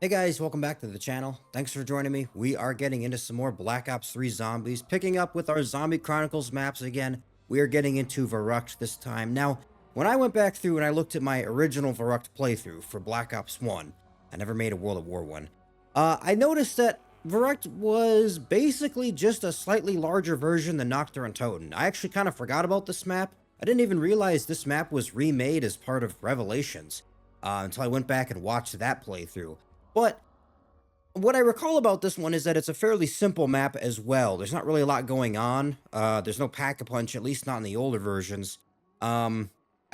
Hey guys, welcome back to the channel. Thanks for joining me. We are getting into some more Black Ops 3 zombies, picking up with our Zombie Chronicles maps again. We are getting into Verrückt this time. Now, when I went back through and I looked at my original Verrückt playthrough for Black Ops 1, I never made a World at War one, I noticed that Verrückt was basically just a slightly larger version than Nocturne and Toten. I actually kind of forgot about this map. I didn't even realize this map was remade as part of Revelations until I went back and watched that playthrough. But what I recall about this one is that it's a fairly simple map as well. There's not really a lot going on. There's no pack-a-punch, at least not in the older versions. I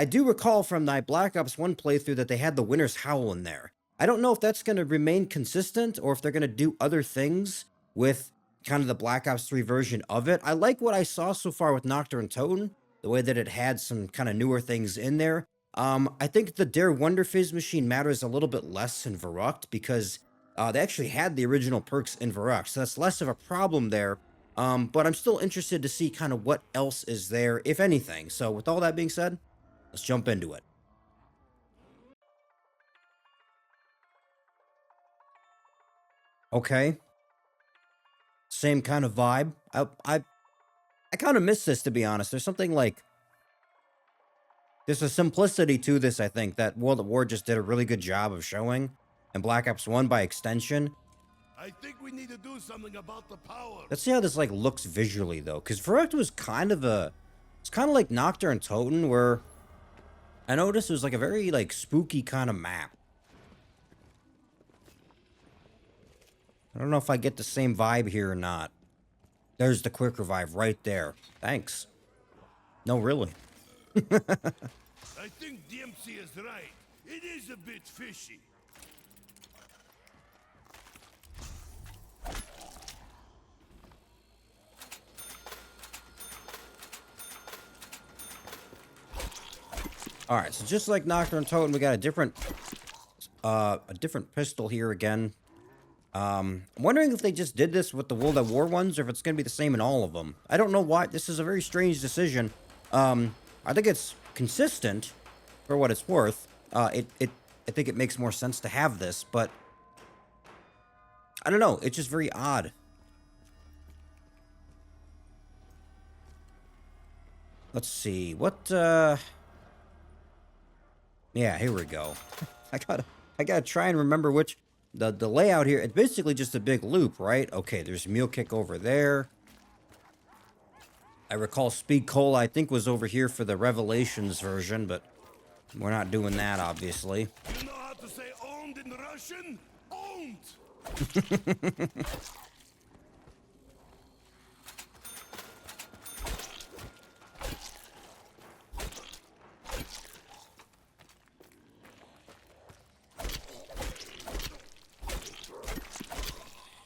do recall from my Black Ops 1 playthrough that they had the Winter's Howl in there. I don't know if that's going to remain consistent or if they're going to do other things with kind of the Black Ops 3 version of it. I like what I saw so far with Nocturne and Toten, the way that it had some kind of newer things in there. I think the Der Wonder Fizz machine matters a little bit less in Verrückt because they actually had the original perks in Verrückt, so that's less of a problem there. But I'm still interested to see kind of what else is there, if anything. So with all that being said, let's jump into it. Okay. Same kind of vibe. I kind of miss this, to be honest. There's something like there's a simplicity to this, I think, that World at War just did a really good job of showing, and Black Ops 1 by extension. I think we need to do something about the power. Let's see how this like looks visually though, because Verrückt was kind of it's kind of like Nocturne and Toten, where I noticed it was like a very like spooky kind of map. I don't know if I get the same vibe here or not. There's the quick revive right there. Thanks. No, really. I think DMC is right. It is a bit fishy. Alright, so just like Nocturne and Toten, we got a different pistol here again. I'm wondering if they just did this with the World at War ones, or if it's going to be the same in all of them. I don't know why. This is a very strange decision. I think it's consistent for what it's worth. I think it makes more sense to have this, but I don't know. It's just very odd. Let's see. Yeah, here we go. I gotta try and remember which the layout here. It's basically just a big loop, right? Okay, there's Mule Kick over there. I recall Speed Cola, I think, was over here for the Revelations version, but we're not doing that, obviously. You know how to say owned in Russian? Owned!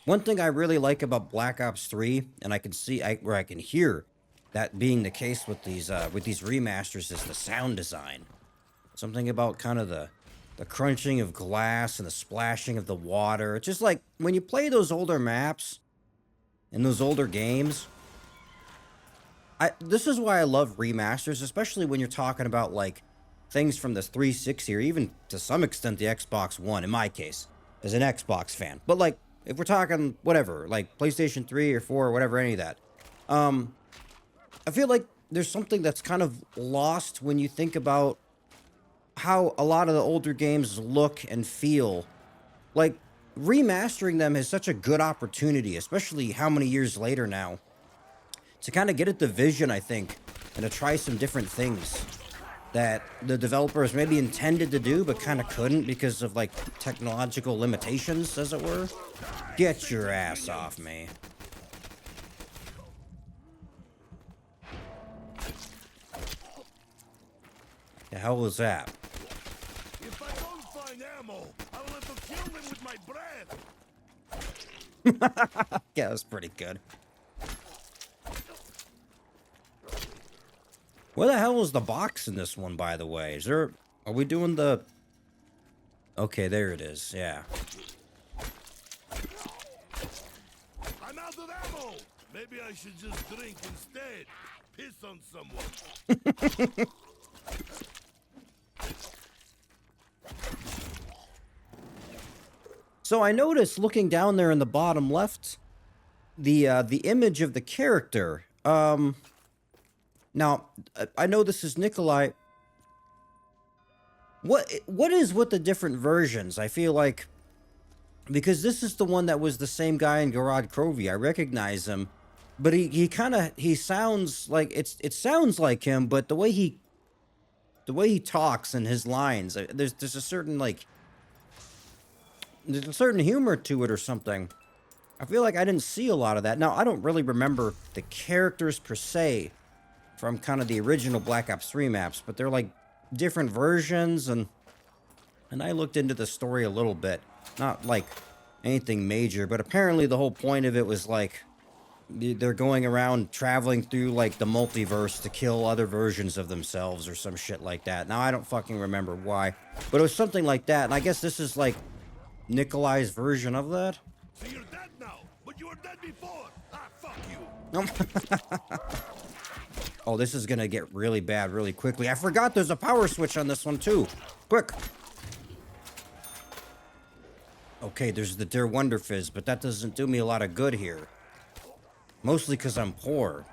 One thing I really like about Black Ops 3, and I can see, where I can hear that being the case with these remasters, is the sound design. Something about kind of the crunching of glass and the splashing of the water. It's just like when you play those older maps in those older games. This is why I love remasters, especially when you're talking about like things from the 360 or even to some extent the Xbox One. In my case, as an Xbox fan, but like if we're talking whatever, like PlayStation 3 or 4 or whatever, any of that, I feel like there's something that's kind of lost when you think about how a lot of the older games look and feel. Like, remastering them is such a good opportunity, especially how many years later now, to kind of get at the vision, I think, and to try some different things that the developers maybe intended to do, but kind of couldn't because of, like, technological limitations, as it were. Get your ass off me. The hell was that? If I don't find ammo, I will have to kill them with my breath. Yeah, that's pretty good. Where the hell is the box in this one, by the way? Are we doing the... Okay, there it is, yeah. I'm out of ammo. Maybe I should just drink instead. Piss on someone. So I noticed looking down there in the bottom left, the image of the character. Now I know this is Nikolai. What is with the different versions? I feel like because this is the one that was the same guy in Garad Krovi. I recognize him, but he sounds like it sounds like him, but the way he talks and his lines, there's a certain like there's a certain humor to it or something. I feel like I didn't see a lot of that. Now, I don't really remember the characters per se from kind of the original Black Ops 3 maps, but they're like different versions, and I looked into the story a little bit. Not like anything major, but apparently the whole point of it was like they're going around traveling through like the multiverse to kill other versions of themselves or some shit like that. Now, I don't fucking remember why, but it was something like that, and I guess this is like Nikolai's version of that. So you're dead now, but you were dead before. Ah, fuck you. Oh, this is gonna get really bad really quickly. I forgot there's a power switch on this one too. Quick. Okay, there's the Der Wonder Fizz, but that doesn't do me a lot of good here. Mostly because I'm poor.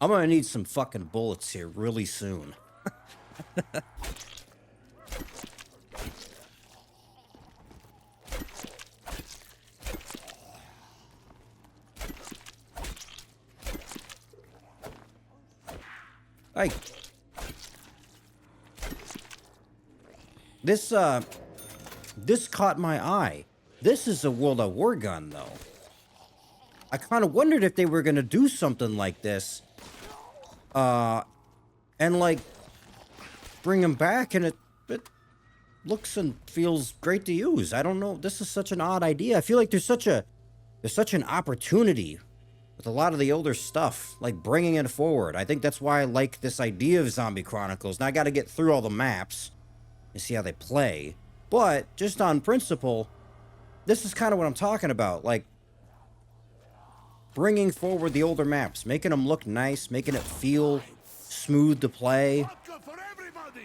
I'm gonna need some fucking bullets here really soon. Hey. This caught my eye. This is a World at War gun, though. I kind of wondered if they were gonna do something like this. And like bring them back, and it looks and feels great to use. I don't know. This is such an odd idea. I feel like there's such an opportunity with a lot of the older stuff, like bringing it forward. I think that's why I like this idea of Zombie Chronicles. Now I got to get through all the maps and see how they play. But just on principle, this is kind of what I'm talking about. Like bringing forward the older maps, making them look nice, making it feel smooth to play,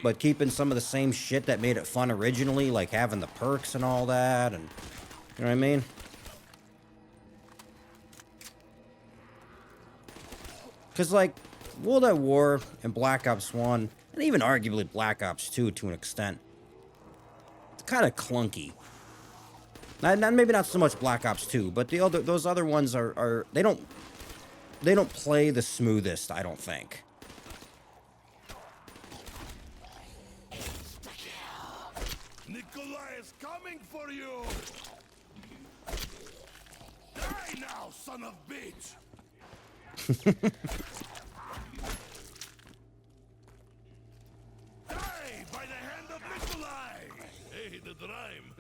but keeping some of the same shit that made it fun originally, like having the perks and all that, and you know what I mean? Because, like, World at War and Black Ops 1, and even arguably Black Ops 2 to an extent, it's kind of clunky. Maybe not so much Black Ops 2, but those other ones are they don't play the smoothest, I don't think. Nikolai is coming for you. Die now, son of bitch. Die by the hand of Nikolai. Hey, the rhyme.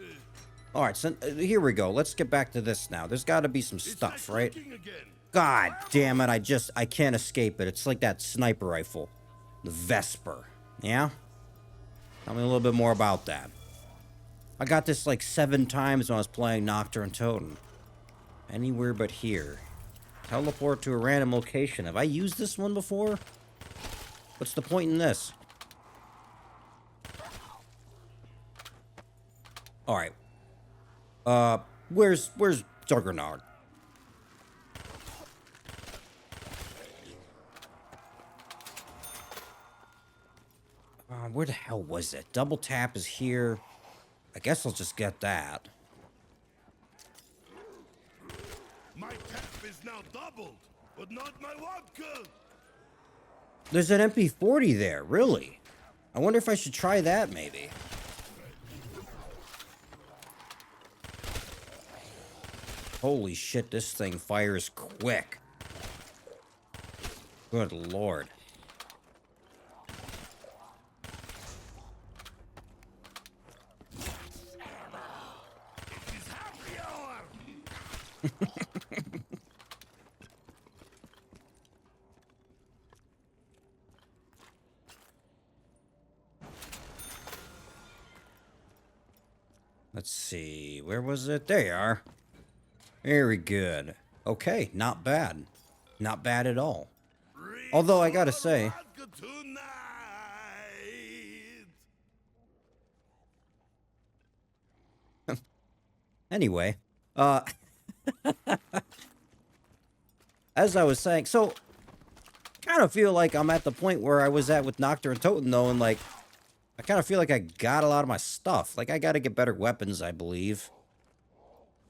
All right, so here we go. Let's get back to this now. There's got to be some stuff, right? God damn it, I can't escape it. It's like that sniper rifle. The Vesper. Yeah? Tell me a little bit more about that. I got this like 7 times when I was playing Nocturne Totem. Anywhere but here. Teleport to a random location. Have I used this one before? What's the point in this? Alright. Where's Juggernaut? Where the hell was it? Double tap is here. I guess I'll just get that. My tap is now doubled, but not my vodka. There's an MP40 there, really? I wonder if I should try that, maybe. Holy shit, this thing fires quick. Good lord. Let's see. Where was it? There you are. Very good. Okay, not bad. Not bad at all. Although I gotta say, anyway, as I was saying, so kind of feel like I'm at the point where I was at with Noctur and Toten though, and like I kind of feel like I got a lot of my stuff. Like I got to get better weapons, I believe.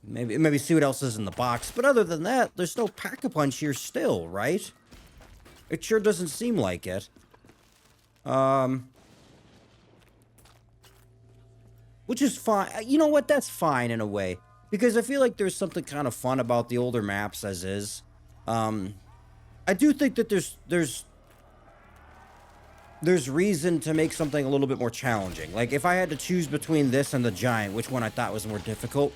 Maybe see what else is in the box. But other than that, there's no pack-a-punch here still, right? It sure doesn't seem like it. Which is fine. You know what? That's fine in a way. Because I feel like there's something kind of fun about the older maps as is. I do think that there's reason to make something a little bit more challenging. Like, if I had to choose between this and the Giant, which one I thought was more difficult,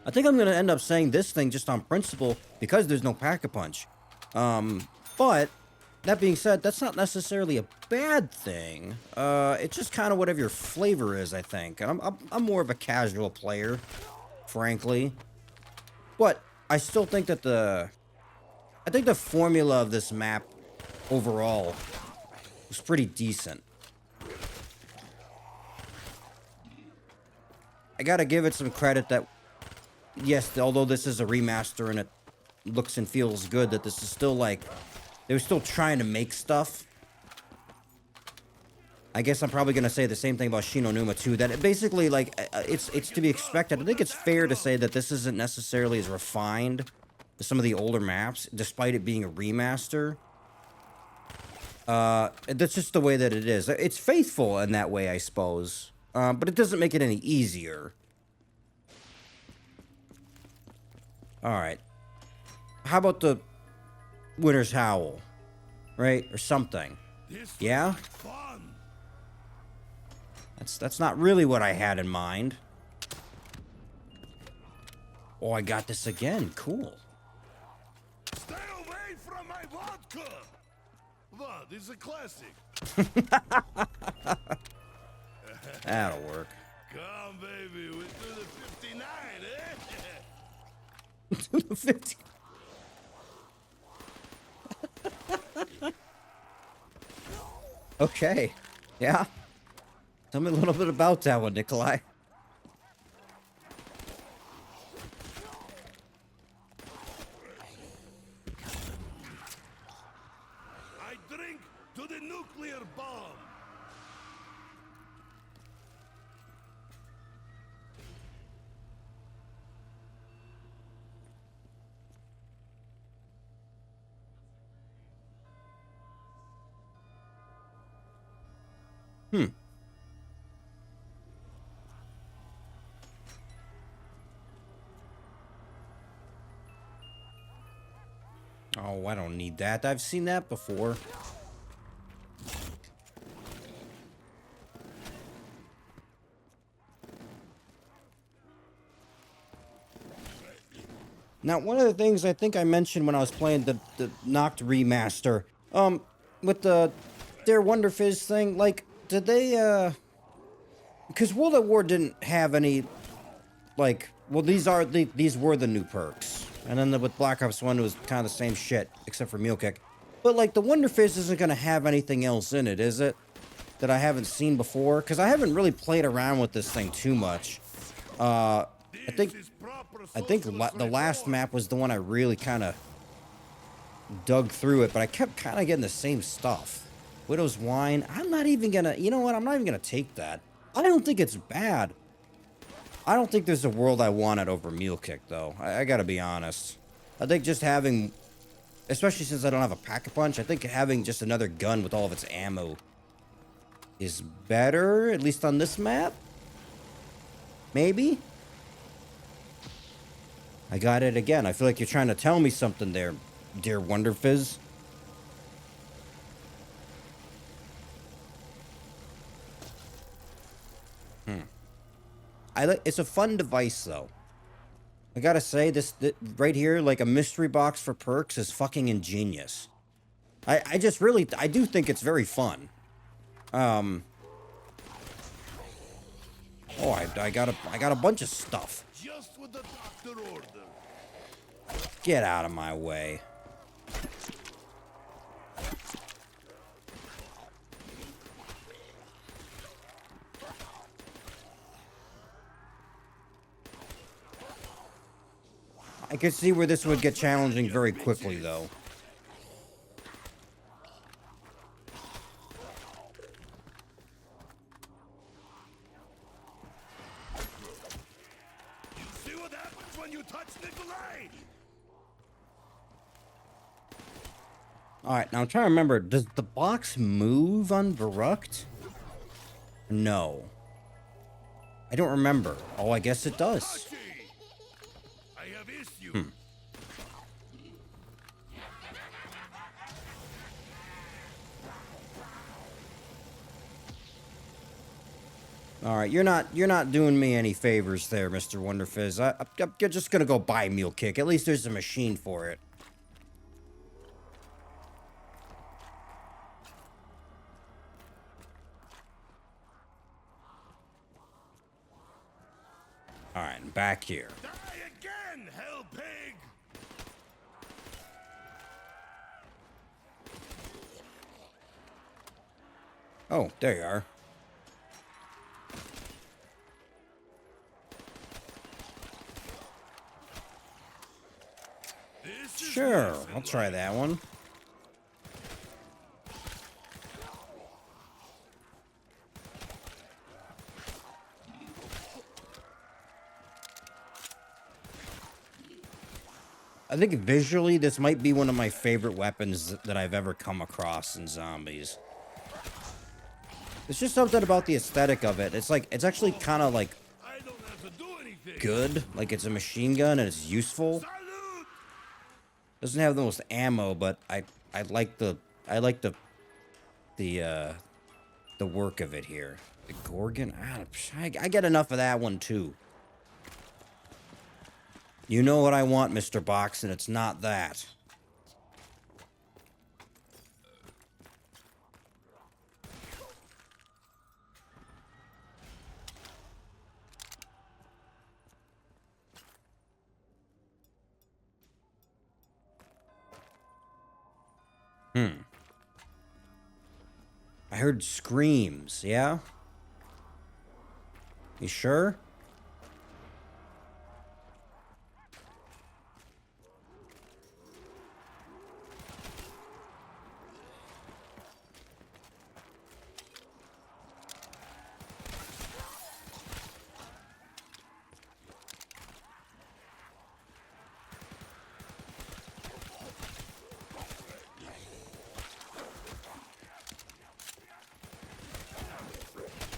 I think I'm going to end up saying this thing just on principle because there's no Pack-a-Punch. But, that being said, that's not necessarily a bad thing. It's just kind of whatever your flavor is, I think. And I'm more of a casual player, frankly. But, I still think that the formula of this map overall was pretty decent. I gotta give it some credit that, yes, although this is a remaster and it looks and feels good, that this is still like, they were still trying to make stuff. I guess I'm probably gonna say the same thing about Shinonuma too, that it basically, like, it's to be expected. I think it's fair to say that this isn't necessarily as refined as some of the older maps, despite it being a remaster. That's just the way that it is. It's faithful in that way, I suppose. But it doesn't make it any easier. Alright. How about the Winter's Howl? Right? Or something. Yeah? That's not really what I had in mind. Oh, I got this again. Cool. Stay away from my vodka! What? This is a classic. That'll work. Come, baby, we do the 59, eh? The 50. Okay. Yeah. Tell me a little bit about that one, Nikolai. I drink to the nuclear bomb. Oh, I don't need that. I've seen that before. Now, one of the things I think I mentioned when I was playing the Noct remaster, with the their Wonder Fizz thing, like, did they, because World at War didn't have any, like, well, these were the new perks. And then with Black Ops 1, it was kind of the same shit, except for Meal Kick. But, like, the Wonder Fizz isn't going to have anything else in it, is it? That I haven't seen before? Because I haven't really played around with this thing too much. I think the last map was the one I really kind of dug through it, but I kept kind of getting the same stuff. Widow's Wine. I'm not even going to... You know what? I'm not even going to take that. I don't think it's bad. I don't think there's a world I want it over Meal Kick, though. I gotta be honest. I think just having... Especially since I don't have a Pack-a-Punch, I think having just another gun with all of its ammo is better, at least on this map. Maybe? I got it again. I feel like you're trying to tell me something there, dear Wonder Fizz. It's a fun device, though. I gotta say, this right here, like a mystery box for perks, is fucking ingenious. I just really, I do think it's very fun. Oh, I got a bunch of stuff. Just what the doctor ordered. Get out of my way. I could see where this would get challenging very quickly, though. You see what happens when you touch Nikolai? Alright, now I'm trying to remember, does the box move on Verrückt? No. I don't remember. Oh, I guess it does. Archie, I have issues. Alright, you're not doing me any favors there, Mr. Wonderfizz. I'm just gonna go buy a Mule Kick. At least there's a machine for it. Alright, I'm back here. Die again, hell pig! Oh, there you are. This is Sure, nice and I'll try light. that one. I think visually this might be one of my favorite weapons that I've ever come across in zombies. There's just something about the aesthetic of it. It's like, it's actually kind of like I don't have to do anything. good. Like it's a machine gun and it's useful. Salute! Doesn't have the most ammo, but I like the work of it here. The Gorgon, I get enough of that one too. You know what I want, Mr. Box, and it's not that. I heard screams, yeah? You sure?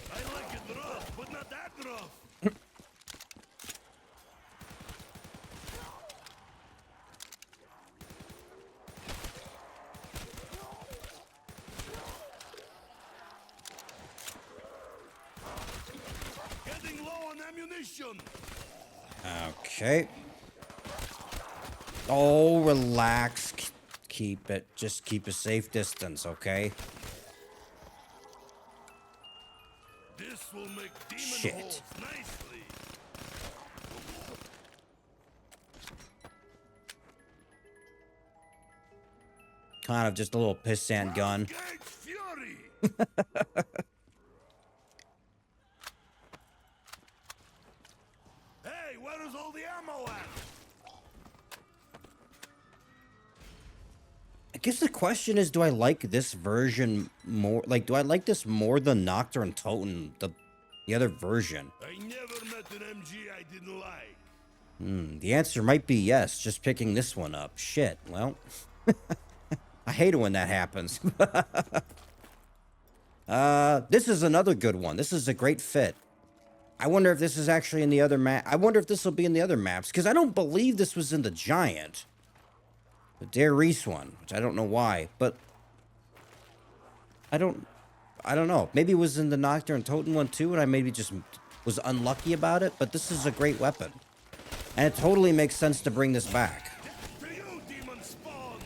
I like it rough, but not that rough. Getting low on ammunition. Okay. Oh, relax. Keep it. Just keep a safe distance, okay? This will make demon Shit. holes nicely. Kind of just a little pissant gun. Gage Fury. Hey, where is all the ammo at? I guess the question is, do I like this version more? Like, do I like this more than Nocturne Toten, the other version? I never met an MG I didn't like. The answer might be yes, just picking this one up. Shit, well, I hate it when that happens. This is another good one. This is a great fit. I wonder if this is actually in the other map. I wonder if this will be in the other maps, because I don't believe this was in the Giant. The Dare Reese one, which I don't know why, but I don't know. Maybe it was in the Nocturne Toten one too, and I maybe just was unlucky about it, but this is a great weapon. And it totally makes sense to bring this back. To you, demon spawn.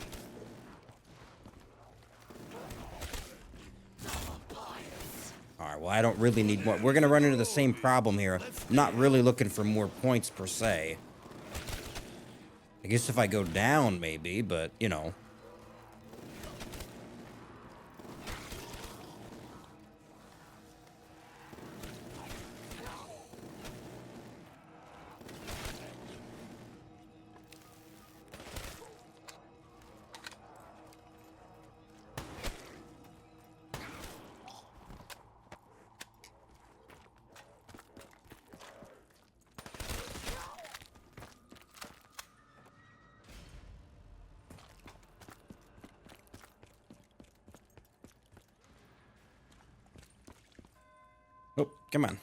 Alright, well, I don't really need more. We're gonna run into the same problem here. I'm not really looking for more points, per se. I guess if I go down, maybe, but, you know. Oh, come on.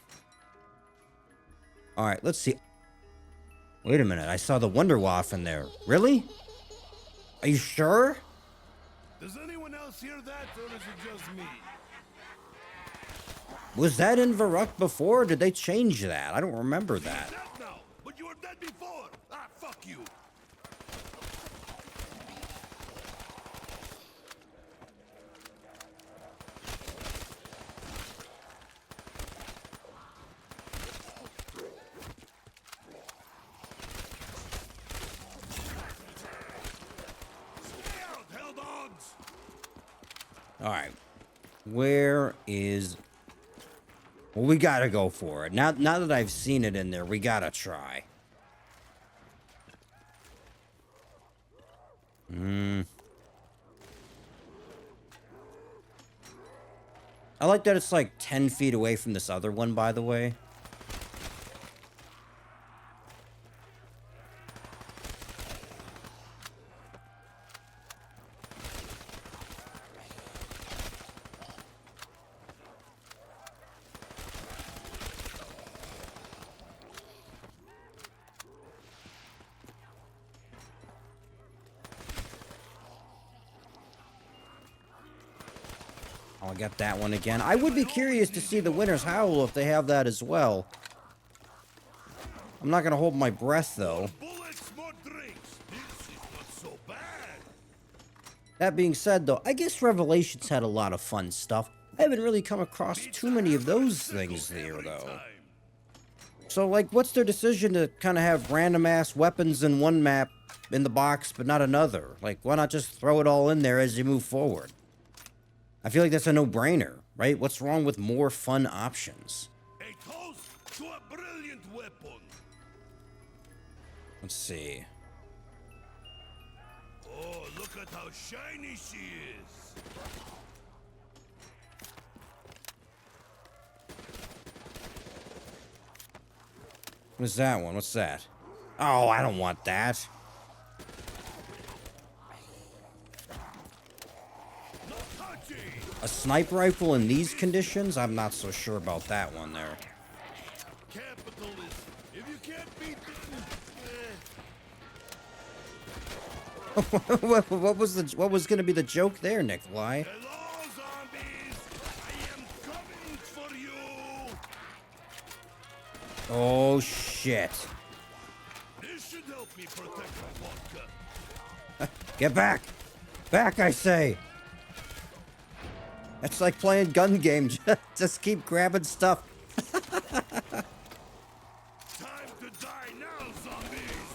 Alright, let's see. Wait a minute, I saw the Wonderwaff in there. Really? Are you sure? Does anyone else hear that, or is it just me? Was that in Verrückt before, or did they change that? I don't remember that. Dead now, but you were dead before. Ah, fuck you. Stay out, hell dogs. Alright. Where is... Well, we gotta go for it. Now that I've seen it in there, we gotta try. I like that it's like 10 feet away from this other one, by the way. I'll get that one again. I would be curious to see the winner's Howl if they have that as well. I'm not going to hold my breath, though. Bullets, more drinks. This is not so bad. That being said, though, I guess Revelations had a lot of fun stuff. I haven't really come across too many of those things here, though. So, like, what's their decision to kind of have random-ass weapons in one map in the box, but not another? Like, why not just throw it all in there as you move forward? I feel like that's a no-brainer, right? What's wrong with more fun options? A toast to a brilliant weapon. Let's see. Oh, look at how shiny she is. What's that one? What's that? Oh, I don't want that. No touchy. A sniper rifle in these conditions? I'm not so sure about that one there. Capitalism. If you can't beat them, what was going to be the joke there, Nikolai? hello, zombies. I am coming for you. Oh shit! This should help me protect my vodka. Get back! Back, I say! It's like playing gun games. Just keep grabbing stuff. Time to die now, zombies.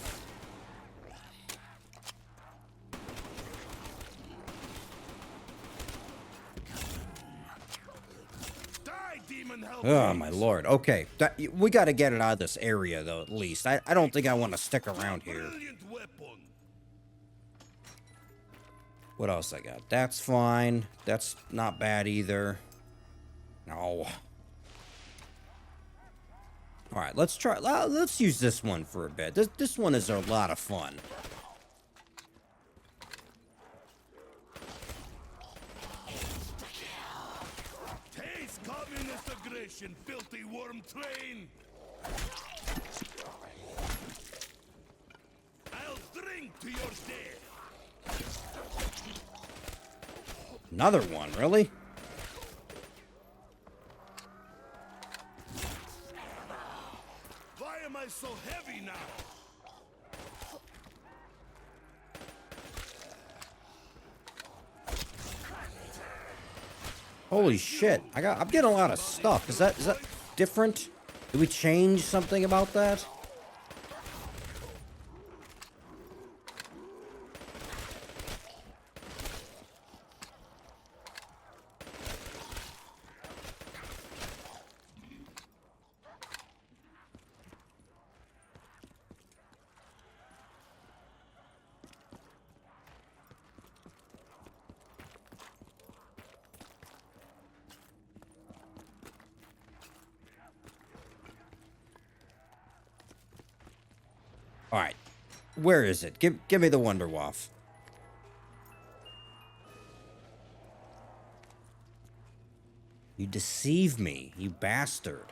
Die, demon help. Oh my lord. Okay, we got to get it out of this area, though. At least I don't think I want to stick around here. Brilliant weapon. What else I got? That's fine. That's not bad either. No. Alright, let's try. Let's use this one for a bit. This one is a lot of fun. Taste communist aggression, filthy worm train. I'll drink to your death. Another one, really? Why am I so heavy now? Holy shit. I'm getting a lot of stuff. Is that different? Did we change something about that? All right, where is it? Give me the Wonder Waff. You deceive me, you bastard.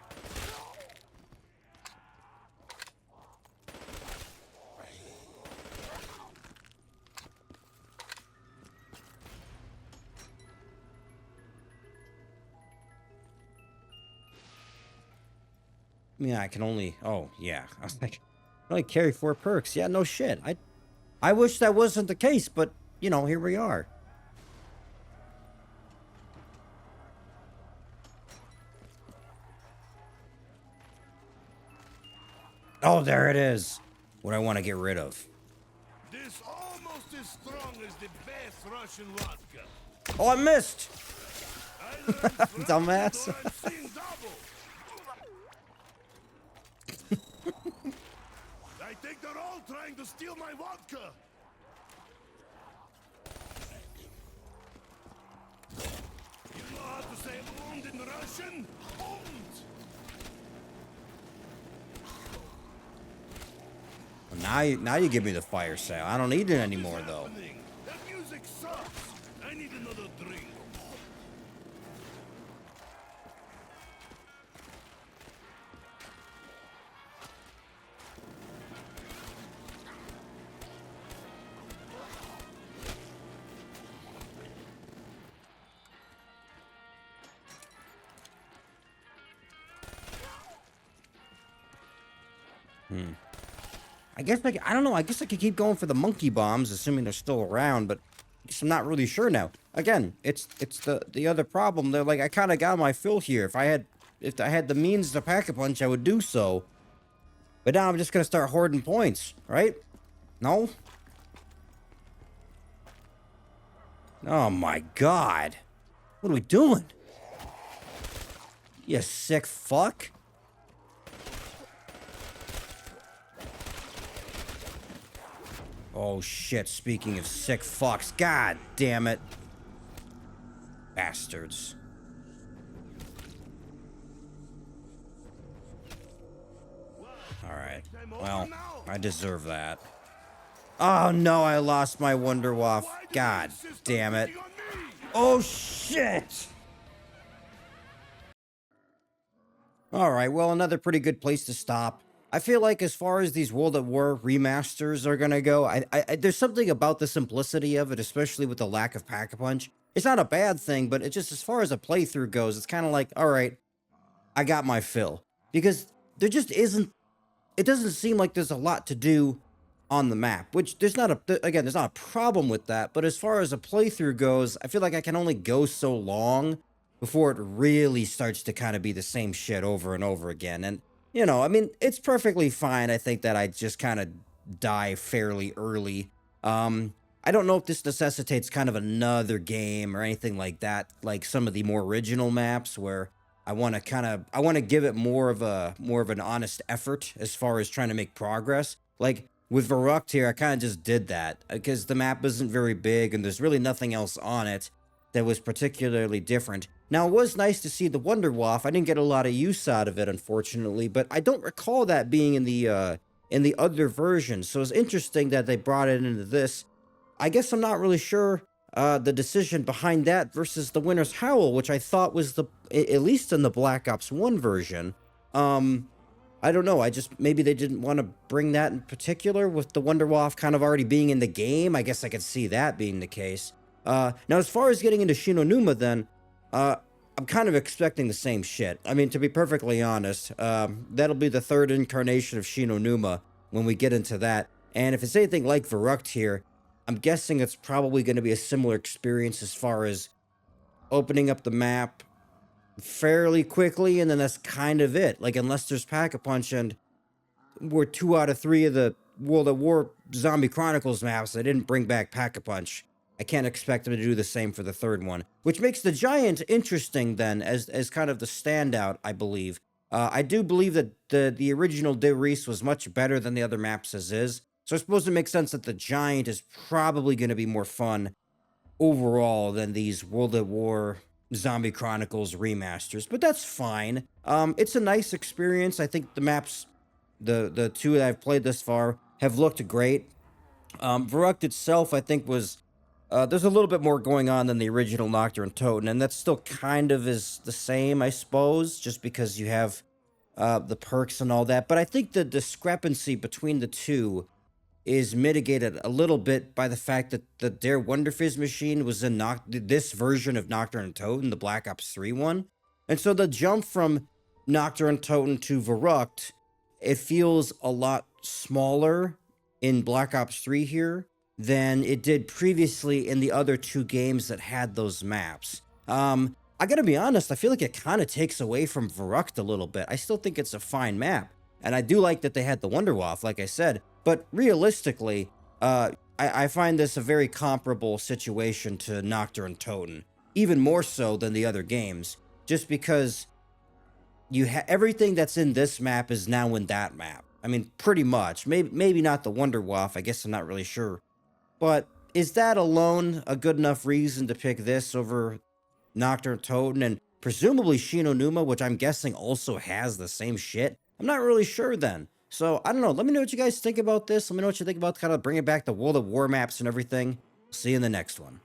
Yeah, I can only. Oh yeah, I was like. Only carry 4 perks. Yeah, no shit. I wish that wasn't the case, but, you know, here we are. Oh, there it is. What I want to get rid of. This almost as strong as the best Russian vodka. Oh, I missed. Dumbass. I think they're all trying to steal my vodka. You know how to say "und" in Russian? Und. Well, now you give me the fire sale. I don't need it anymore, though. That music sucks. I need another drink. I guess I don't know. I guess I could keep going for the monkey bombs, assuming they're still around, but I guess I'm not really sure now. Again, it's the other problem. They're like, I kind of got my fill here. If I had the means to pack a punch, I would do so. But now I'm just gonna start hoarding points, right? No? Oh my god. What are we doing? You sick fuck. Oh shit, speaking of sick fucks, god damn it. Bastards. Alright, well, I deserve that. Oh no, I lost my Wonder Waff. God damn it. Oh shit! Alright, well, another pretty good place to stop. I feel like as far as these World at War remasters are gonna go, there's something about the simplicity of it, especially with the lack of Pack-a-Punch. It's not a bad thing, but it just, as far as a playthrough goes, it's kind of like, alright, I got my fill. Because there just isn't, it doesn't seem like there's a lot to do on the map, which there's not there's not a problem with that, but as far as a playthrough goes, I feel like I can only go so long before it really starts to kind of be the same shit over and over again. And you know, I mean, it's perfectly fine. I think that I just kind of die fairly early. I don't know if this necessitates kind of another game or anything like that, like some of the more original maps where I want to give it more of an honest effort as far as trying to make progress. Like with Verrückt here, I kind of just did that because the map isn't very big and there's really nothing else on it that was particularly different. Now, it was nice to see the Wonder Waff. I didn't get a lot of use out of it, unfortunately, but I don't recall that being in the other version, so it's interesting that they brought it into this. I guess I'm not really sure the decision behind that versus the Winter's Howl, which I thought was at least in the Black Ops 1 version. I don't know, maybe they didn't want to bring that in particular with the Wonder Waff kind of already being in the game. I guess I could see that being the case. Now, as far as getting into Shinonuma, then, I'm kind of expecting the same shit. I mean, to be perfectly honest, that'll be the third incarnation of Shinonuma when we get into that. And if it's anything like Verrückt here, I'm guessing it's probably going to be a similar experience as far as opening up the map fairly quickly, and then that's kind of it. Like, unless there's Pack-a-Punch, and we're 2 out of 3 of the World at War Zombie Chronicles maps. I didn't bring back Pack-a-Punch. I can't expect them to do the same for the third one, which makes the Giant interesting then as kind of the standout, I believe. I do believe that the original De Reese was much better than the other maps as is, so I suppose it makes sense that the Giant is probably going to be more fun overall than these World at War Zombie Chronicles remasters, but that's fine. It's a nice experience. I think the maps, the 2 that I've played this far, have looked great. Verrückt itself, I think, was there's a little bit more going on than the original Nocturne Toten, and that still kind of is the same, I suppose, just because you have the perks and all that. But I think the discrepancy between the two is mitigated a little bit by the fact that the Der Wonderfizz machine was in this version of Nocturne Toten, the Black Ops 3 one. And so the jump from Nocturne Toten to Verrückt, it feels a lot smaller in Black Ops 3 here than it did previously in the other 2 games that had those maps. I gotta be honest, I feel like it kind of takes away from Verrückt a little bit. I still think it's a fine map, and I do like that they had the Wunderwaffe, like I said, but realistically, I find this a very comparable situation to Nocturne Toten, even more so than the other games, just because everything that's in this map is now in that map. I mean, pretty much. Maybe not the Wunderwaffe, I guess I'm not really sure. But is that alone a good enough reason to pick this over Nocturne Toten and presumably Shinonuma, which I'm guessing also has the same shit? I'm not really sure then. So, I don't know. Let me know what you guys think about this. Let me know what you think about kind of bringing back the World at War maps and everything. See you in the next one.